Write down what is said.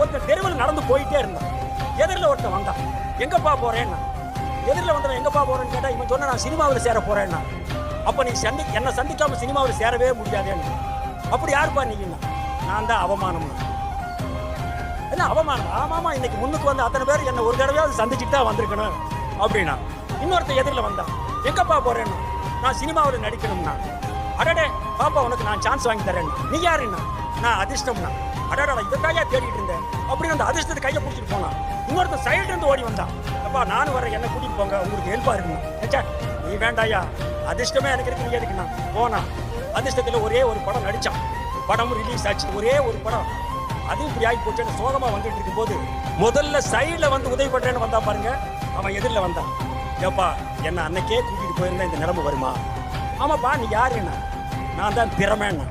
ஒருத்தர் தெருவில் நடந்து போயிட்டே இருந்தான். எதிரில் ஒருத்தன் வந்தான். எங்கப்பா போறேன்னா, எதிரில் வந்தவன் எங்கப்பா போறேன்னு கேட்டா இவன் சொன்ன நான் சினிமாவில் சேர போறேன்னா. அப்ப நீ என்னை சந்திக்காம சினிமாவில் சேரவே முடியாதேன்னு. அப்படி யாருப்பா நீங்கன்னா, நான் தான் அவமானம். என்ன அவமானம்? ஆமாமா, இன்னைக்கு முன்னுக்கு வந்து அத்தனை பேர் என்ன ஒரு தடவையாவது சந்திச்சுட்டு தான் வந்திருக்கணும் அப்படின்னா. இன்னொருத்தர் எதிரில் வந்தான். எங்கப்பா போறேன்னா, நான் சினிமாவில் நடிக்கணும்னா. அடடே பாப்பா, உனக்கு நான் சான்ஸ் வாங்கி தரேன். நீ யாருன்னா, நான் அதிர்ஷ்டம்னா. அடடா, இதற்காக தேடிட்டு இருந்தேன் அப்படின்னு அந்த அதிர்ஷ்டத்தை கையை பிடிச்சிட்டு போனான். இன்னொருத்தர் சைடு இருந்து ஓடி வந்தான். அப்பா, நானும் வரேன், என்ன கூட்டிட்டு போங்க, உங்களுக்கு ஹெல்ப்பா இருக்கணும். ஏச்சா நீ வேண்டாயா, அதிர்ஷ்டமே எனக்கு இருக்கு, நீ எதுக்குண்ணா போனா. அதிர்ஷ்டத்தில் ஒரே ஒரு படம் நடிச்சான். படமும் ரிலீஸ் ஆச்சு, ஒரே ஒரு படம். அது இப்படி ஆகி போச்சு. சோகமா வந்துட்டு இருக்கும் போது முதல்ல சைடுல வந்து உதவி பண்றேன்னு வந்தா பாருங்க, அவன் எதிரில் வந்தான். ஏப்பா, என்ன அன்னைக்கே கூட்டிட்டு போயிருந்தா இந்த நிலைமை வருமா? ஆமாப்பா, நீ யாருன்னா, நான் தான் திறமைன்னா.